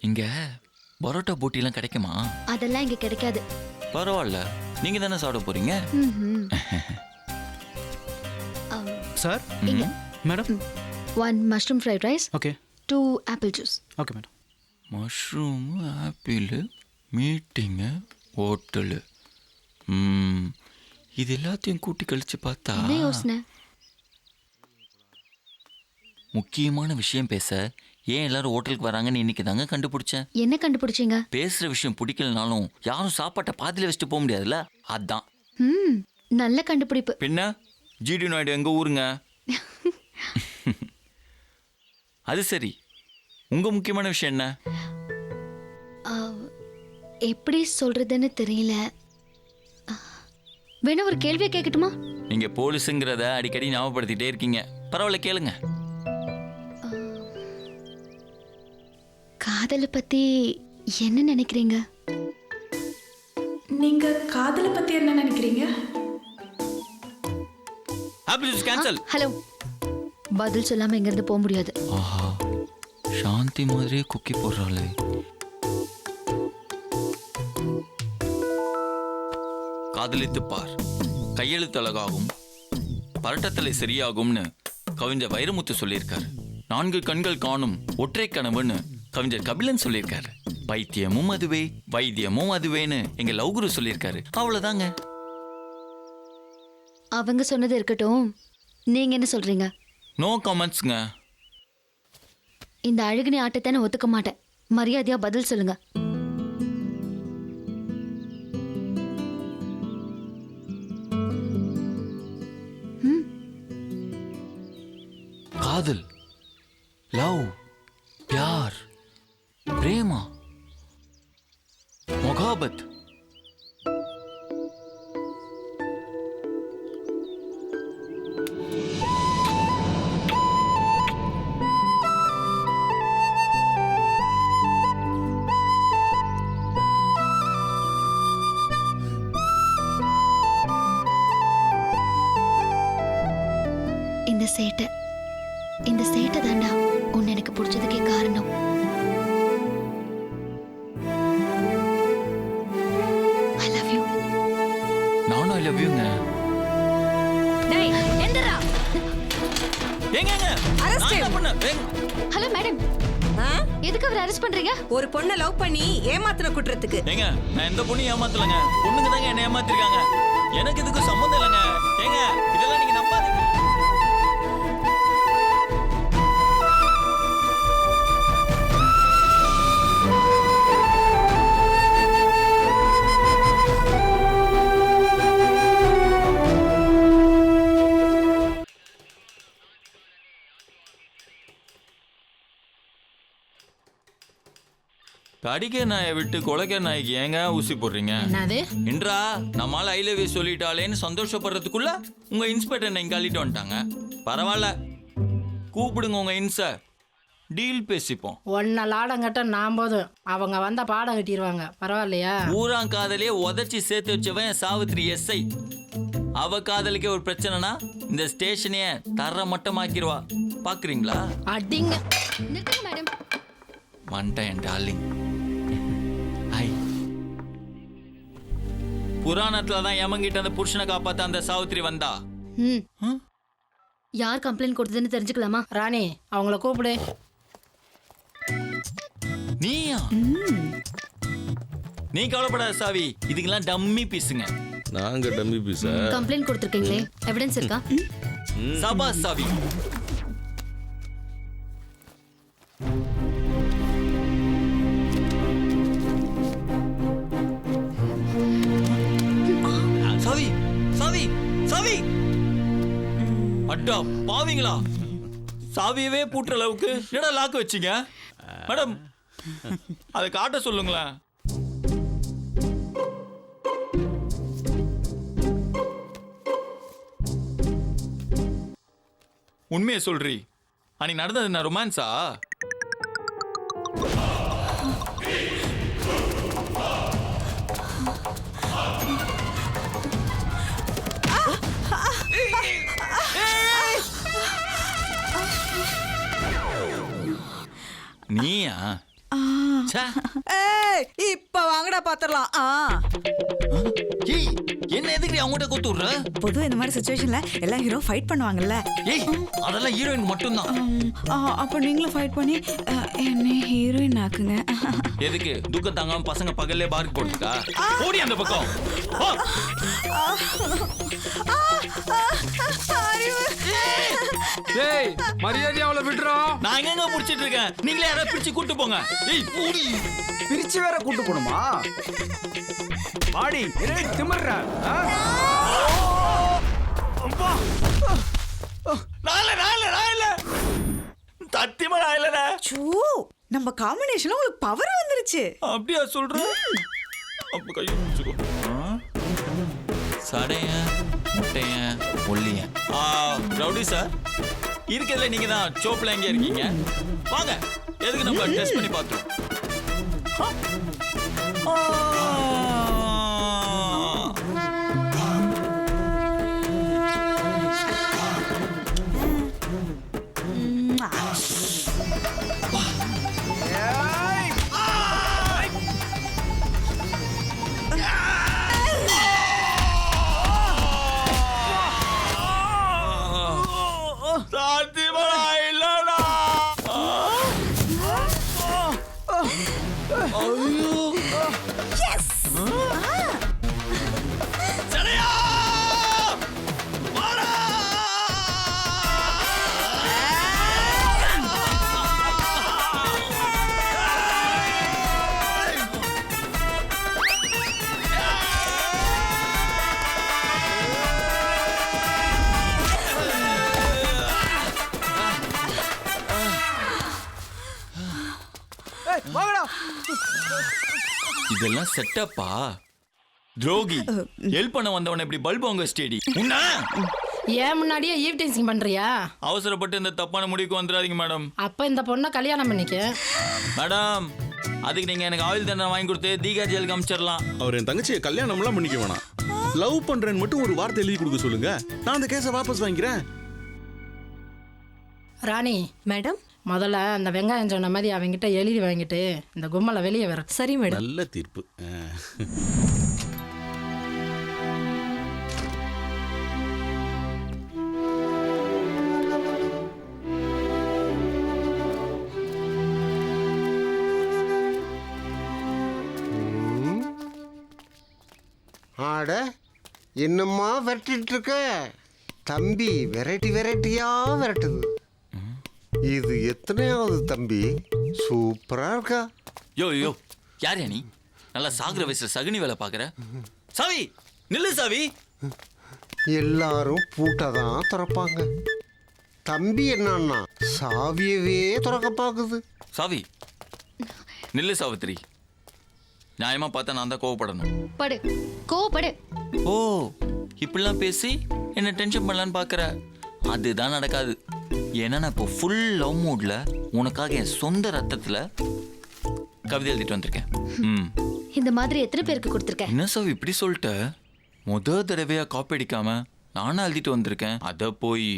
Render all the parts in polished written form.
இங்க பரோட்டா போட்டிலாம் கிடைக்குமா? அதெல்லாம் இங்க கிடைக்காது. பரவாயில்ல, நீங்க தானே சாப்பிட போறீங்க. சார். இங்க madam 1 mushroom fried rice. Okay. 2 apple juice. Okay madam. Mushroom, apple, meeting, hotel. இது எல்லாத்தையும் கூட்டி கழிச்சு பார்த்தா என்ன யோசனை? முக்கியமான விஷயம் பேச ஏன் எல்லாரும் ஹோட்டலுக்கு வராங்கன்னு இன்னைக்கு தாங்க கண்டுபிடிச்சேன். என்ன கண்டுபிடிச்சீங்க? பேசுற விஷயம் பிடிக்கலனாலும் யாரும் சாப்பாட்டை பாதியில வச்சுட்டு போக முடியாதுல்ல, அதான். நல்ல கண்டுபிடிப்பு. பின்ன ஜிடி நாயுடு எங்க ஊருங்க. அது சரி, உங்க முக்கியமான விஷயம் என்ன? எப்படி சொல்றதுன்னு தெரியல. வேணா ஒரு கேள்வியை கேட்கட்டுமா? நீங்க போலீஸுங்கிறத அடிக்கடி ஞாபகப்படுத்திட்டே இருக்கீங்க. பரவாயில்ல, கேளுங்க. காதலை பத்தி என்ன நினைக்கிறீங்க? நீங்க காதலை பத்தி என்ன நினைக்கிறீங்க? கேன்சல். ஹலோ, பதில் சொல்லாம எங்க இருந்து போக முடியாது. ஆஹா, சாந்தி மாதிரியே குக்கி போடுறாளே. காதலித்து பார், கையெழுத்து அழகாகும், பரட்டத்தலை சரியாகும்னு கவிஞர் வைரமுத்து சொல்லியிருக்காரு. 4 கண்கள் காணும் ஒற்றை கனவுன்னு கவிஞர் கபிலன் சொல்லியிருக்காரு. பைத்தியமும் அதுவே, வைத்தியமும் அதுவேன்னு எங்க லவ்குரு சொல்லியிருக்காரு. அவ்வளவுதாங்க. அவங்க சொன்னது இருக்கட்டும், நீங்க என்ன சொல்றீங்க? நோ கமெண்ட்ஸ்ங்க. இந்த அழுகினி ஆட்டத்தை நான் ஒத்துக்க மாட்டேன். மரியாதையா பதில் சொல்லுங்க. காதல், லவ், பியார், பிரேமா, மொகாபத், இந்த சேட்டை தாண்டா உன்னை எனக்கு பிடிச்சதுக்கே காரணம். I love you. நானும் ஐ லவ் யூங்க. டேய் எந்திரா. ஏங்க அரெஸ்ட் பண்ணு. ஹலோ மேடம், எதுக்கு அவரை அரெஸ்ட் பண்றீங்க? ஒரு பொண்ணை லவ் பண்ணி ஏமாத்துன குற்றத்துக்கு. ஏங்க, நான் எந்த பொண்ணையும் ஏமாத்தலங்க. பொண்ணுங்க தாங்க என்ன ஏமாத்திருக்காங்க. எனக்கு இதுக்கு சம்மந்தம் இல்லைங்க. ஏங்க, இதெல்லாம் நீங்க நம்பாதீங்க. கடிக்க நாயை விட்டு கொலைக்க நாய்க்கு ஏங்க ஊசி போடுறீங்க? என்னது? இன்றா நம்மால ஐ லவ் யூ சொல்லிட்டாலேன்னு சந்தோஷப்படுறதுக்குள்ள உங்க இன்ஸ்பெக்டர் நீங்க கழிட்டு வந்துட்டாங்க. பரவாயில்ல, கூப்பிடுங்க உங்க இன்ஸ, டீல் பேசிப்போம். ஒன்ன லாடம் கட்ட நான் போதும், அவங்க வந்த பாடம் கட்டிடுவாங்க. பரவாயில்லையா? ஊரான் காதலே உதச்சி சேர்த்து வச்சவன் சாவித்ரி எஸ்ஐ. அவ காதலுக்கே ஒரு பிரச்சனைனா இந்த ஸ்டேஷனையே தர மட்டமாக்கிடுவா. பாக்குறீங்களா? அடிங்க. நிறுத்துங்க மேடம். வந்துட்டேன் என் டார்லிங். புராணத்துலதான் யமங்கிட்ட அந்த புருஷனை காப்பாத்த அந்த சாவித்ரி வந்தா. யார் கம்ப்ளைண்ட் கொடுத்ததுன்னு தெரிஞ்சுக்கலாமா? ராணி, அவங்கள கூப்பிடு. நீயா? நீ கவலைப்படாத சாவி, இதுக்கெல்லாம் டம்மி பீஸுங்க. நாங்க டம்மி பீஸா? கம்ப்ளைண்ட் கொடுத்துருக்கீங்களே, எவிடன்ஸ் இருக்கா? சபா சாவி. சாவி சாவி சாவி. அட்டா பாவீங்களா, சாவியவே பூட்டுற அளவுக்கு என்னடா லாக்கு வச்சீங்க? மேடம், அதை காட்ட சொல்லுங்களேன். உண்மையை சொல்றி, அன்னைக்கு நடந்தது என்ன ரொமான்ஸா? நீயா ச்சே. ஏய் இப்ப வாங்கடா பாத்திரலாம். ஏய் என்ன எதுக்கு அவங்ககிட்ட கூத்து விடுற? பொதுவா இந்த மாதிரி சுச்சுவேஷன்ல எல்லா ஹீரோ ஃபைட் பண்ணுவாங்கல்ல. ஏய் அதெல்லாம் ஹீரோயின் மட்டும்தான். அப்ப நீங்களும் ஃபைட் பண்ணி என்ன ஹீரோயின் ஆக்குங்க. எதுக்கு துக்கம் தாங்காம பசங்க பகல்லே பார்க்கு போட்டுக்கா? ஓடி அந்த பக்கம். போ. ஏய் மரியாதையா அவளை விடுறோம். நான் எங்கங்க புடிச்சிட்டு இருக்கேன், நீங்களே யாராவது பிடிச்சு கூட்டு போங்க. ஏய் போடி. பிரிச்சு வேற கூட்டு போணுமா? மாடி என்ன திமிர்ற? நாயில சத்தியமா நாயிலடா. சூ நம்ம காம்பினேஷன்ல உங்களுக்கு பவர் வந்துருச்சு. அப்படியா சொல்ற? அப்ப கையை பிடிச்சுக்கோ. சடைய முட்டைய ஒல்லிய ரவுடி சார் இருக்கிறதுல நீங்க தான் சோப்ல எங்க இருக்கீங்க? வாங்க எதுக்கு நம்ம டெஸ்ட் பண்ணி பார்த்தோம். இதெல்லாம் செட்டப்பா. துரோகி ஹெல்ப் பண்ண வந்தவன இப்படி பல்பு வாங்க ஸ்டேடி. உன்ன ஏன் முன்னாடியே ஈவ்டீசிங் பண்றியா? அவசரப்பட்டு இந்த தப்பான முடிவுக்கு வந்துடாதீங்க மேடம். அப்ப இந்த பொண்ணை கல்யாணம் பண்ணிக்க. மேடம் அதுக்கு நீங்க எனக்கு ஆயில் தண்டனை வாங்கி கொடுத்து தீகா ஜெயிலுக்கு அனுப்பிச்சிடலாம். அவர் என் தங்கச்சியை கல்யாணம்லாம் பண்ணிக்க வேணாம். லவ் பண்றேன்னு மட்டும் ஒரு வார்த்தை எழுதி கொடுக்க சொல்லுங்க, நான் அந்த கேஸை வாபஸ் வாங்கிக்கிறேன். ராணி மேடம். முதல்ல அந்த வெங்காயம் சொன்ன மாதிரி அவங்கிட்ட எழுதி வாங்கிட்டு இந்த கும்மலை வெளியே வர. சரி மேடம். நல்ல தீர்ப்பு. ஆட என்னம்மா விரட்டிட்டு இருக்க? தம்பி வெரைட்டியா விரட்டுது. இது எத்தனையாவது தம்பி? சூப்பரா இருக்கா. யோ யோ யார் நீ? நல்லா சாகுற வயசுல சகுனி வேலை பாக்குற. சாவி நில்லு சாவி. எல்லாரும் பூட்டதான் திறப்பாங்க. தம்பி என்னன்னா சாவியவே திறக்க பாக்குது. சாவி நில்லு சாவித்ரி. நியாயமா பார்த்தா நான் தான் கோவப்படணும். படு கோவப்படு. ஓ இப்படிலாம் பேசி என்ன டென்ஷன் பண்ணலான்னு பாக்குற? அதுதான் நடக்காது. ஏன்னா நான் இப்போ ஃபுல் லவ் மூட்ல உனக்காக என் சொந்த ரத்தத்துல கவிதை எழுதிட்டு வந்திருக்கேன். இந்த மாதிரி எத்தனை பேருக்கு கொடுத்துருக்க? என்ன சாவி இப்படி சொல்லிட்ட? தடவையா காப்பி அடிக்காம நானா எழுதிட்டு வந்திருக்கேன். அத போய்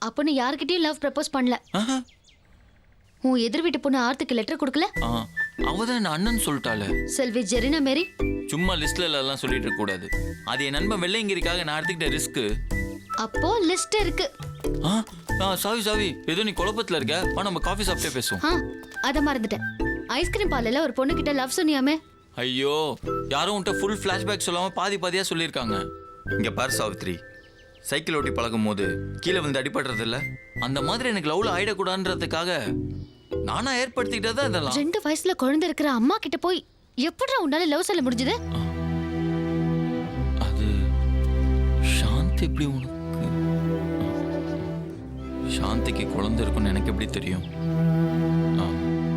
அப்போ நீ யார்கிட்டயும் லவ் ப்ரப்போஸ் பண்ணல? உன் எதிர் வீட்டு பொண்ணு ஆர்த்துக்கு லெட்டர் கொடுக்கல? அவதான் என்ன அண்ணன் சொல்லிட்டாளே. செல்வி ஜெரினா மேரி சும்மா லிஸ்ட்ல எல்லாம் சொல்லிட்டு இருக்க கூடாது. அது என் நண்பன் வெள்ளையங்கிரிக்காக நான் எடுத்துக்கிட்ட ரிஸ்க். அப்போ லிஸ்ட் இருக்கு. சாவி சாவி ஏதோ நீ குழப்பத்துல இருக்க. நம்ம காஃபி சாப்பிட்டே பேசுவோம். அத மறந்துட்டேன். ஐஸ்கிரீம் பார்லர்ல ஒரு பொண்ணு கிட்ட லவ் சொன்னியாமே? ஐயோ யாரும் உன்ட்ட ஃபுல் ஃபிளாஷ்பேக் சொல்லாம பாதியா சொல்லியிருக்காங்க. இங்க பாரு சாவித்ரி, சைக்கிள் ஓட்டி பழகும் போது கீழே வந்து அடிபடுறது இல்ல, அந்த மாதிரி எனக்கு லவ்ல ஆயிடக்கூடாதுன்றதுக்காக நானா ஏற்படுத்திக்கிட்டதா இதெல்லாம். 2 வயசுல குழந்தை இருக்கிற அம்மா கிட்ட போய் எப்படிடா உன்னால லவ் சொல்ல முடிஞ்சது? அது சாந்தி எப்படி உனக்கு? சாந்திக்கு குழந்தை இருக்குன்னு எனக்கு எப்படி தெரியும்?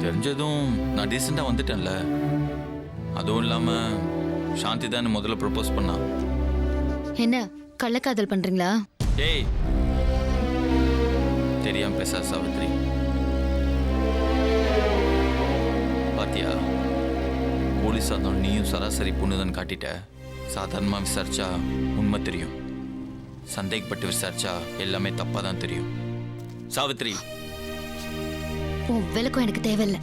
தெரிஞ்சதும் நான் டீசெண்டா வந்துட்டேன்ல. அதுவும் இல்லாம சாந்தி தான் முதல்ல ப்ரப்போஸ் பண்ணா. என்ன கள்ளக்காதல் பண்றீங்களா? ஏய் தெரியாம பேச சாவித்ரி. பாத்தியா போலீஸா தான் நீயும் சராசரி பொண்ணுதான் காட்டிட்ட. சாதாரணமா விசாரிச்சா உண்மை தெரியும், சந்தேகப்பட்டு விசாரிச்சா எல்லாமே தப்பா தான் தெரியும். சாவித்ரி உன் விளக்கம் எனக்கு தேவையில்லை.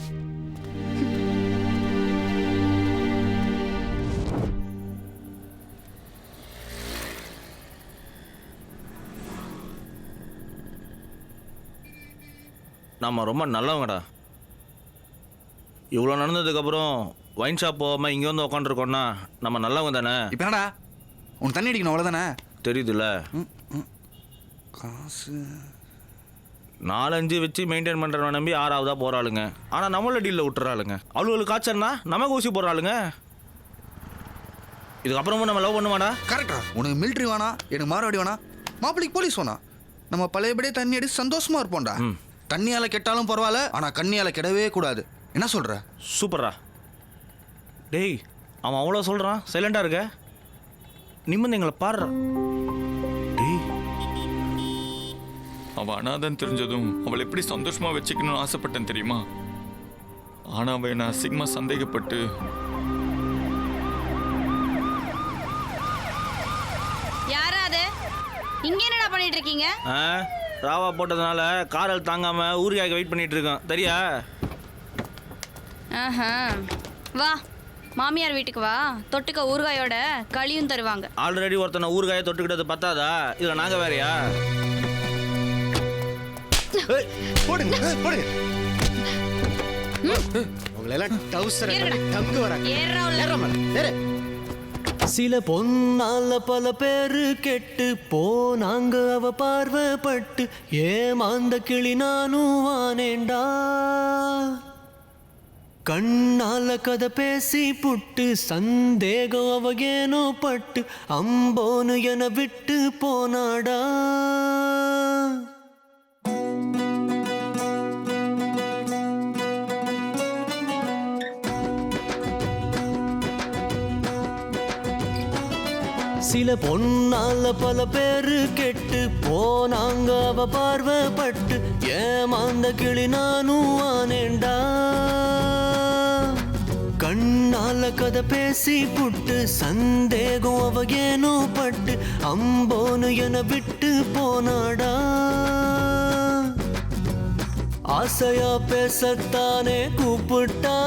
நம்ம ரொம்ப நல்லவங்கடா. இவ்வளோ நடந்ததுக்கப்புறம் ஒயின் ஷாப் போகாமல் இங்கே வந்து உட்காந்துருக்கோன்னா நம்ம நல்லவங்க தானே. இப்போ என்னடா உன் தண்ணி அடிக்கணும் அவ்வளோதானே? தெரியுதுல்ல, காசு 4-5 வச்சு மெயின்டைன் பண்ணுறவன் நம்பி 6ஆவதா போகிறாளுங்க. ஆனால் நம்மள டீலில் விட்டுறாளுங்க. அவளுக்கு காய்ச்சல்னா நமக்கு ஊசி போடுறாளுங்க. இதுக்கப்புறமும் நம்ம லவ் பண்ணுவாடா? கரெக்டா. உனக்கு மிலிட்ரி வேணா, எனக்கு மாறுவாடி வேணா, மாப்பிள்ளைக்கு போலீஸ் வேணா. நம்ம பழையபடியே தண்ணி அடிச்சு சந்தோஷமா இருப்போம்டா. தண்ணியால் கெட்டாலும் பரவாயில்ல, ஆனால் கண்ணியால் கெடவே கூடாது. என்ன சொல்கிற? சூப்பரா. டேய், அவன் அவ்வளோ சொல்கிறான், சைலண்டாக இருக்க. நிம்மதி எங்களை பாடுறான். டேய், அவள் அனாதன் தெரிஞ்சதும் அவளை எப்படி சந்தோஷமா வச்சுக்கணும்னு ஆசைப்பட்டேன் தெரியுமா? ஆனா அவ என்ன அசிங்கமா சந்தேகப்பட்டு யாரா அது? இங்க என்னடா பண்ணிட்டு இருக்கீங்க? ராவா போட்டதுனால காரல் தாங்காமல் ஊறுகாய்க்கு வெயிட் பண்ணிட்டு இருக்கோம். தெரியா? வா, மாமியார் வீட்டுக்கு வா. தொட்டுக்க ஊறுகாயோட களியும் தருவாங்க. ஆல்ரெடி ஒருத்தனை ஊறுகாயை தொட்டுக்கிட்டது பத்தாதா? இதில் நாங்கள் வேறையா? போடுங்க போடுங்க. உங்களெல்லாம் டவுசர் தங்கு வராங்க. ஏறா உள்ள. சில பொன்னால பல பேரு கெட்டு போனாங்க அவ பார்வைப்பட்டு ஏமாந்த கிளி நானும் வானேண்டா. கண்ணால கதை பேசி புட்டு சந்தேகம் அவ ஏனோ பட்டு அம்போனு என விட்டு போனாடா. சில பொன்னால பல பேரு கெட்டு போனாங்க அவ பார்வைப்பட்டு ஏமாந்த கிளி நானும் ஆனேண்டா. கண்ணால கதை பேசி புட்டு சந்தேகம் அவ ஏனோ பட்டு அம்போனு என விட்டு போனாடா. ஆசையா பேசத்தானே கூப்பிட்டா,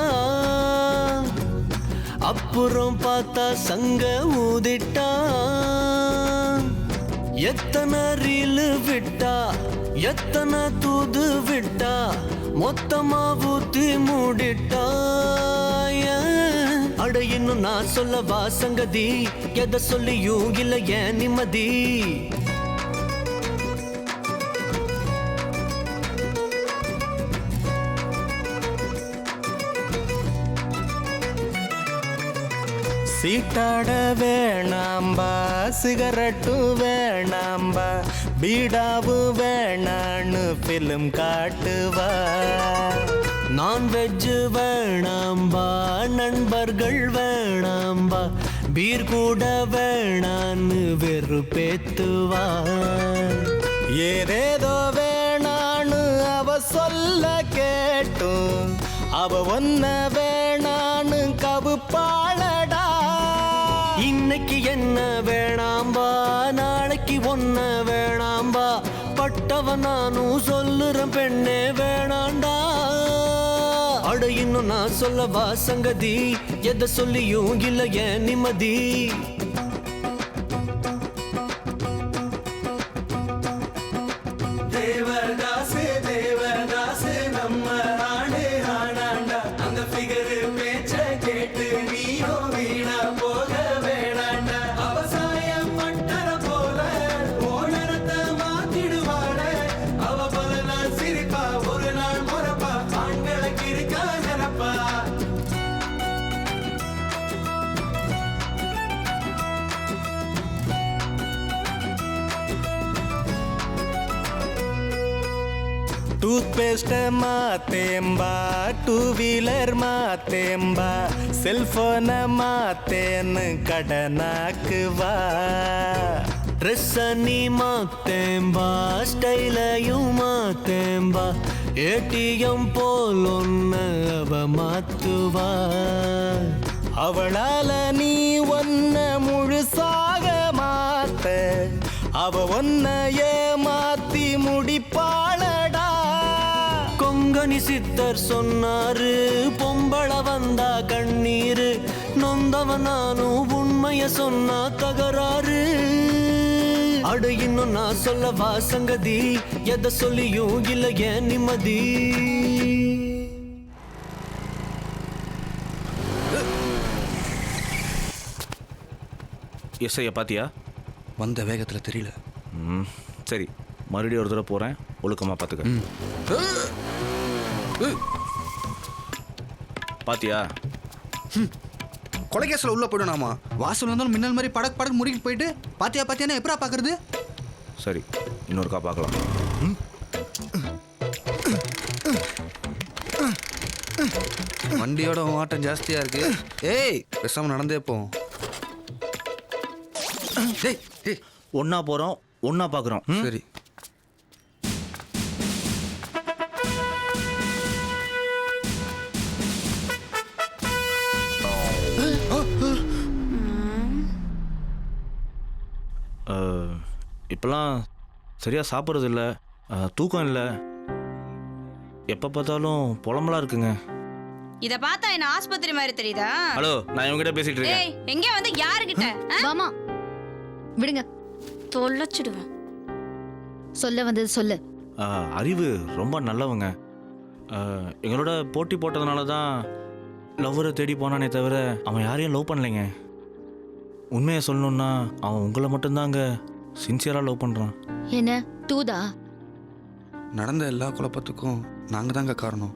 அப்புறம் பார்த்தா சங்க ஊதிட்டா. எத்தனை ரீலு விட்டா, எத்தனை தூது விட்டா, மொத்தமா ஊத்தி மூடிட்டா. அட இன்னும் நான் சொல்லவா சங்கதி, எதை சொல்லியும் இல்ல ஏன் நிம்மதி. சீட்டாட வேணாம்பா, சிகரெட்டு வேணாம்பா, பீடாவு வேணான்னு பிலிம் காட்டுவா. நான்வெஜ் வேணாம்பா, நண்பர்கள் வேணாம்பா, பீர் கூட வேணான்னு வெறுப்பேத்துவா. ஏதேதோ வேணான்னு அவ சொல்ல கேட்டும் அவ ஒன்ன வேணான்னு கவுப்பாளடா. இன்னைக்கு என்ன வேணாம்பா, நாளைக்கு ஒன்ன வேணாம்பா, பட்டவன் நானும் சொல்லுறேன் பெண்ணே வேணாண்டா. அட இன்னும் நான் சொல்லவா சங்கதி, எதை சொல்லியும் இல்ல ஏன் நிம்மதி. தேவதாசு தேவதாசு நம்ம ஆடு ஆனாண்டா. அந்த ஃபிகர் பேச்ச கேட்டு நீயோ வீணா போக வேணாண்டா. அவசாயம் மட்டர போல ஓனரத்தை மாத்திடுவாட. அவ பல நாள் சிரிப்பா, ஒரு நாள் முறப்பா, ஆண்களுக்கு இருக்கா நினப்பா. ಟೂತ್ಪೇಸ್ಟ್ ಮಾತೇಂಬಾ, ಟೂ ವೀಲರ್ ಮಾತೇಂಬಾ, ಸೆಲ್ಫೋನ ಮಾತೇನು கடனாக்குவா. ட்ரெஸ் நீ மாத்தேம்பா, ஸ்டைலையும் மாத்தேம்பா, ஏடிஎம் போல் ஒன்னு அவ மாத்துவா. அவளால நீ ஒன்ன முழுசாக மாத்த, அவ ஒன்ன ஏமாத்தி முடிப்பாளடா. கொங்க சுகனி சித்தர் சொன்னாரு பொம்பள வந்தா கண்ணீரு நொந்தவன் நானும் உண்மைய சொன்னா தகராறு அட இன்னும் நான் சொல்லவா சங்கதி எதை சொல்லியும் இல்ல ஏன் நிம்மதி எஸ்ஐயா பாத்தியா? வந்த வேகத்தில் தெரியல. சரி, மறுபடியும் ஒரு தடவை போகிறேன், ஒழுக்கமாக பார்த்துக்க. பாத்தியா? கொலைகேசில் உள்ளே போயிடணாமா? வாசல் வந்தாலும் மின்னல் மாதிரி படக்கு முறுக்கிட்டு போயிட்டு பாத்தியா பாத்தியானா எப்படா பார்க்கறது? சரி, இன்னொருக்கா பார்க்கலாம். வண்டியோட ஓட்டம் ஜாஸ்தியாக இருக்கு. ஏய், பேசாமல் நடந்தே போவோம். ஒன்னா போகிறோம், ஒன்னா பார்க்குறோம். சரி. இப்போலாம் சரியாக சாப்பிட்றது இல்லை, தூக்கம் இல்லை, எப்போ பார்த்தாலும் புலம்பலாம் இருக்குங்க. இத பார்த்தா என்ன ஆஸ்பத்திரி மாதிரி தெரியுதா? ஹலோ, நான் இவங்ககிட்ட பேசிட்டு இருக்கேன். ஏய், எங்க வந்து யாருகிட்ட? வாமா, விடுங்க. தொலைச்சிடுவேன். சொல்ல வந்தது சொல்லு. அறிவு ரொம்ப நல்லவங்க. எங்களோட போட்டி போட்டதுனால தான் லவ்வரை தேடி போனானே தவிர அவன் யாரையும் லவ் பண்ணலைங்க. உண்மையை சொல்லணும்னா அவன் உங்களை மட்டும்தாங்க சின்சியராக லவ் பண்ணுறான். என்ன தூதா? நடந்த எல்லா குழப்பத்துக்கும் நாங்கள் தாங்க காரணம்.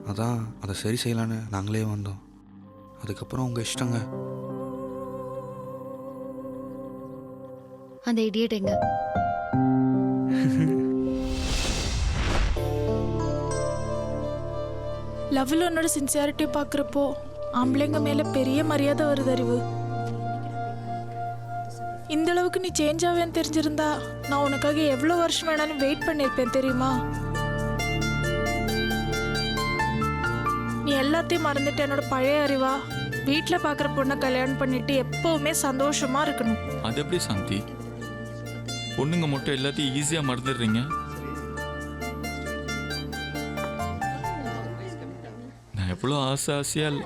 அதான் அதை சரி செய்யலான்னு நாங்களே வந்தோம். அதுக்கப்புறம் உங்கள் இஷ்டங்க. அந்த இடியட் எங்க? லவ்ல உன்னோட சின்சியாரிட்டி பார்க்குறப்போ ஆம்பளைங்க மேலே பெரிய மரியாதை வருது அறிவு. இந்த அளவுக்கு நீ சேஞ்ச் ஆவேன்னு தெரிஞ்சிருந்தா நான் உனக்காக எவ்வளோ வருஷம் வேணாலும் வெயிட் பண்ணியிருப்பேன் தெரியுமா? நீ எல்லாத்தையும் மறந்துட்டு என்னோட பழைய அறிவா வீட்டில் பார்க்குற பொண்ணை கல்யாணம் பண்ணிட்டு எப்பவுமே சந்தோஷமா இருக்கணும். அது எப்படி சாந்தி? பொண்ணுங்க மட்டும் எல்லாத்தையும் ஈஸியா மறந்துடுறீங்க. நான் எவ்வளோ ஆசையா இல்லை.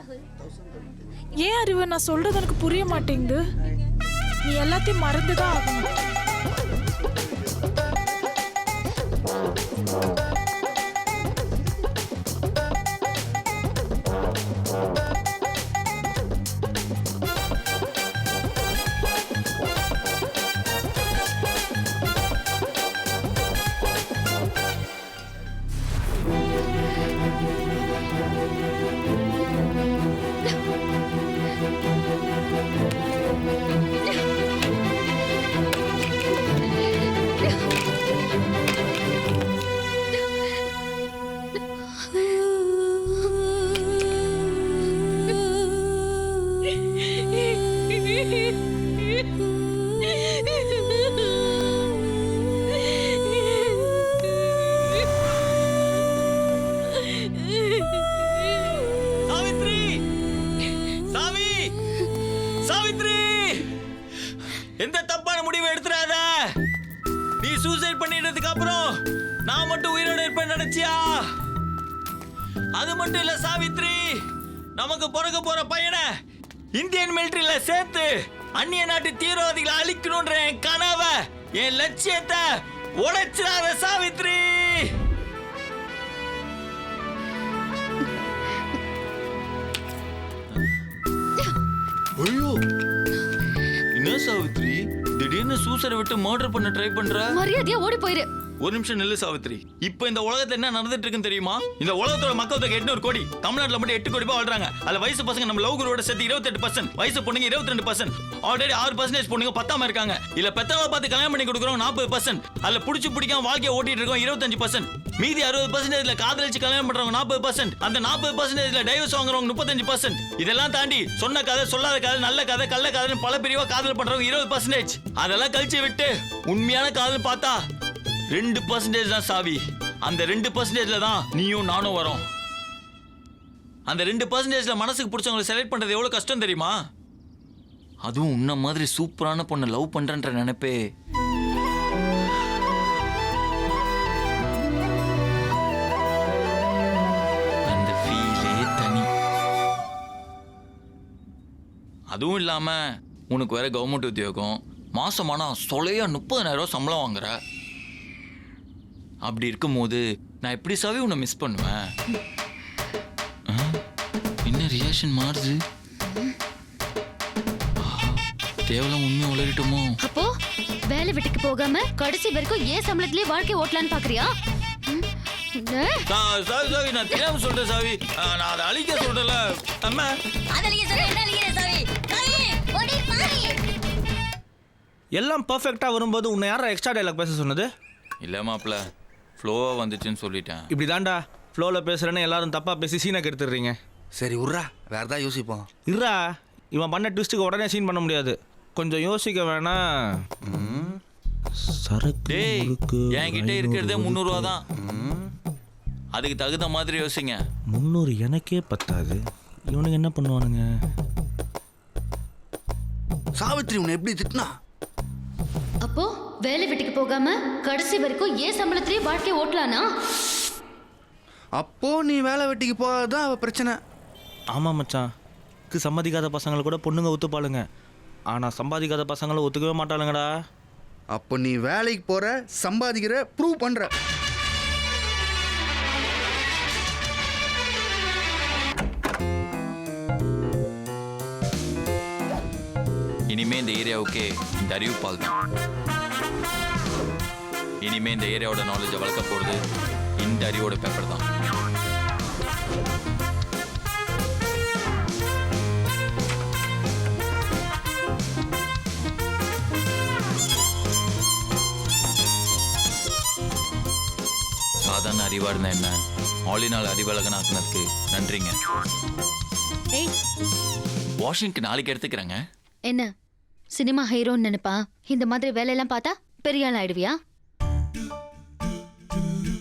ஏன் அறிவு நான் சொல்றது எனக்கு புரிய மாட்டேங்குது. நீ எல்லாத்தையும் மறந்துதான் ஆகணும். எந்த தப்பான முடிவை எடுத்துறாத. நீ சூசைட் பண்ணிட்டதுக்கு அப்புறம் நான் மட்டும் உயிரோட இருப்பேன் நினைச்சியா? அது மட்டும் இல்ல சாவித்ரி, நமக்கு பிறக்க போற பையனை இந்தியன் மிலிட்டரியில சேர்த்து அந்நிய நாட்டு தீவிரவாதிகளை அழிக்கணும்ன்ற என் கனவை, என் லட்சியத்தை உடைச்சிடாத சாவித்ரி. ஐயோ, என்ன சாவித்ரி திடீர்னு சூசரை விட்டு மர்டர் பண்ண ட்ரை பண்ற? மரியாதையா ஓடி போயிரு. ஒரு நிமிஷம் நில்லு சாவித்ரி. இப்போ இந்த உலகத்துல என்ன நடந்துட்டு இருக்குன்னு தெரியுமா? இந்த உலகத்தோட மக்கள் தொகை 800 கோடி. தமிழ்நாட்டுல மட்டும் 8 கோடி பேர் வாழ்றாங்க. அதுல வயசு பசங்க நம்ம லவ் குரூவோட சேர்த்து 28%, வயசு பொண்ணுங்க 22%, ஆல்ரெடி 6% பொண்ணுங்க பத்தாம இருக்காங்க. இல்ல பெத்தவங்க பார்த்து கல்யாணம் பண்ணி கொடுக்குறோம் 40%, அதுல புடிச்சு பிடிக்காம வாழ்க்கையை ஓட்டிட்டு இருக்கோம் 25%, மீதி 60% காதலிச்சு கல்யாணம் பண்றவங்க 40%, அந்த 40% டைவர்ஸ் வாங்குறவங்க 35%. இதெல்லாம் தாண்டி சொன்ன கதை, சொல்லாத கதை, நல்ல கதை, கள்ள கதை பல பிரிவா காதல் பண்றவங்க 20%. அதெல்லாம் கழிச்சு விட்டு உண்மையான காதல் பார்த்தா 2% தான் சாவி. அந்த 2%ல தான் நீயும் நானும் வரோம். அந்த 2%ல மனசுக்கு பிடிச்சவங்களை செலக்ட் பண்றது எவ்வளவு கஷ்டம் தெரியுமா? அதுவும் உன்ன மாதிரி சூப்பரான பொண்ணை லவ் பண்றன்ற நினைப்பே. அதுவும் இல்லாம உனக்கு வேற கவர்மெண்ட் உத்தியோகம், மாசமானா சொலையா 30,000 சம்பளம் வாங்குற. அப்படி இருக்கும்போது நான் எப்படி சாவி உன்னை மிஸ் பண்ணுவேன்? என்ன ரியாக்ஷன் மாறுது? தேவலாம் உண்மையை உளறிட்டுமோ? அப்போ வேலை வெட்டிக்கு போகாம கடைசி வரைக்கும் ஏன் சம்பளத்திலே வாழ்க்கை ஓட்டலான்னு பாக்குறியா? சாவி நான் தெரியாம சொல்றேன் சாவி. நான் அதை அழிக்க சொல்றல அம்மா. எல்லாம் பர்ஃபெக்டாக வரும்போது உன்னை யாரா எக்ஸ்ட்ரா டைலாக் பேச சொன்னது? இல்லை மாப்பிள்ள, ஃப்ளோவாக வந்துச்சுன்னு சொல்லிட்டேன். இப்படி தாண்டா ஃப்ளோவில் பேசுகிறேன்னு எல்லாரும் தப்பாக பேசி சீனாக எடுத்துடுறீங்க. சரி உர்றா, வேற ஏதாவது யோசிப்போம். இருறா, இவன் பண்ண ட்விஸ்ட்டுக்கு உடனே சீன் பண்ண முடியாது. கொஞ்சம் யோசிக்க வேணா. சரக்கு டேய், முறுக்கு, என்கிட்ட இருக்கிறதே 300 ரூபா தான். அதுக்கு தகுந்த மாதிரி யோசிங்க. 300 எனக்கே பத்தாது, இவனுக்கு என்ன பண்ணுவானுங்க? சாவித்ரி உன்னை எப்படி திட்டினா? அப்போ வேலை வெட்டிக்கு போகாம கடைசி வரைக்கும் ஏன் சம்பளத்திலே வாழ்க்கை ஓட்டலானா? அப்போ நீ வேலை வெட்டிக்கு போகாதான் அவ பிரச்சனை. ஆமாம் மச்சான், சம்பாதிக்காத பசங்களை கூட பொண்ணுங்க ஒத்துப்பாளுங்க, ஆனால் சம்பாதிக்காத பசங்களை ஒத்துக்கவே மாட்டாளுங்கடா. அப்போ நீ வேலைக்கு போற, சம்பாதிக்கிற, ப்ரூவ் பண்ற. இனிமே இந்த ஏரியாவுக்கே இந்த அறிவிப்பால் தான். இனிமே இந்த ஏரியாவோட நாலேஜை வளர்க்க போறது இந்த அறிவோட பேப்பர் தான். சாதாரண அறிவா இருந்தா என்ன, ஆலினால் அறிவழகன் ஆக்குனதுக்கு நன்றிங்க. வாஷிங்க்கு நாளைக்கு எடுத்துக்கிறேங்க. என்ன சினிமா ஹீரோன்னு நினைப்பா? இந்த மாதிரி வேலையெல்லாம் பார்த்தா பெரிய ஆள் ஆயிடுவியா?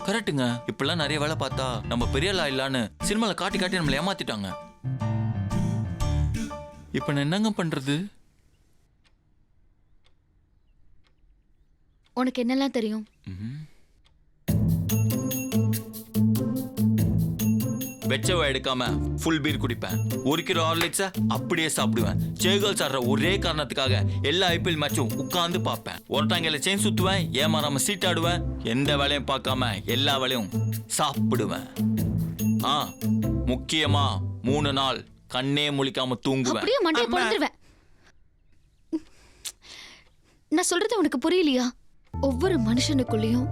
கரெக்டுங்க. இப்பெல்லாம் நிறைய வேலை பார்த்தா நம்ம பெரிய ஆள் ஆயிடலான்னு சினிமால காட்டி காட்டி நம்மளை ஏமாத்திட்டாங்க. இப்ப நான் என்னங்க பண்றது? உனக்கு என்னெல்லாம் தெரியும்? வெச்சவை எடுக்காம ஃபுல் பீர் குடிப்பேன். 1 கிலோ ஹார்லிக்ஸை அப்படியே சாப்பிடுவேன். சேகல்ஸ் ஆடுற ஒரே காரணத்துக்காக எல்லா ஐபிஎல் மேட்சும் உட்கார்ந்து பார்ப்பேன். ஒருத்தாங்கையில செயின் சுத்துவேன், ஏமாறாம சீட் ஆடுவேன். எந்த வேலையும் பார்க்காம எல்லா வேலையும் சாப்பிடுவேன். முக்கியமா 3 நாள் கண்ணே முழிக்காம தூங்குவேன். அப்படியே மண்டையை பொளந்துருவேன். நான் சொல்றது உனக்கு புரியலையா? ஒவ்வொரு மனுஷனுக்குள்ளேயும்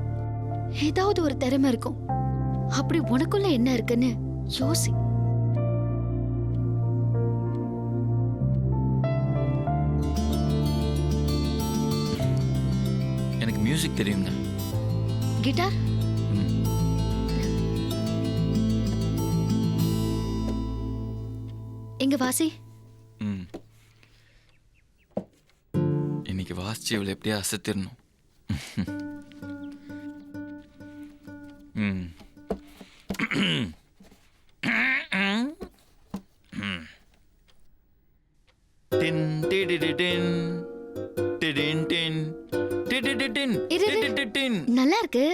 ஏதாவது ஒரு திறமை இருக்கும். அப்படி உனக்குள்ள என்ன இருக்குன்னு யோசி. எனக்கு மியூசிக் தெரியுங்க. கிட்டார்? எங்க வாசி. இன்னைக்கு வாசிச்சு இவளை எப்படியா அசத்திரணும். நல்லா இருக்கு,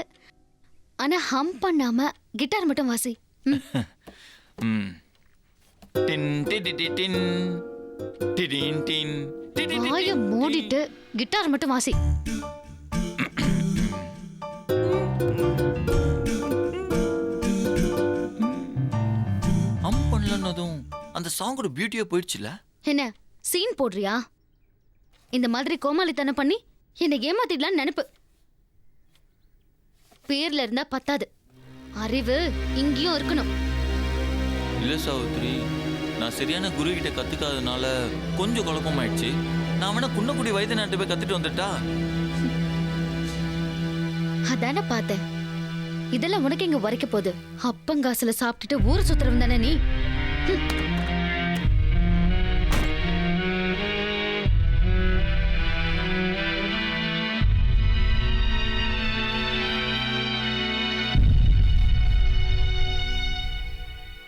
ஆனா ஹம் பண்ணாம கிட்டார் மட்டும் வாசி. வாயை மூடிட்டு கிட்டார் மட்டும் வாசி. ஹம் பண்ணலன்னதும் அந்த சாங்கோட பியூட்டியா போயிடுச்சுல. என்ன சீன் போடுறியா? இந்த மாதிரி கோமாளித்தனம் பண்ணி என்னை ஏமாத்திடலான்னு நினைப்பு. பேர்ல இருந்தா பத்தாது, அறிவு இங்கேயும் இருக்கணும். இல்ல சாவித்ரி, நான் சரியான குரு கிட்ட கத்துக்காதனால கொஞ்சம் குழப்பமாயிடுச்சு. நான் வேணா குன்னக்குடி வயது நாட்டு போய் கத்துட்டு வந்துட்டா. அதானே பார்த்தேன். இதெல்லாம் உனக்கு எங்க உரைக்க போகுது? அப்பங்காசுல சாப்பிட்டுட்டு ஊர் சுத்துறவன் தானே நீ.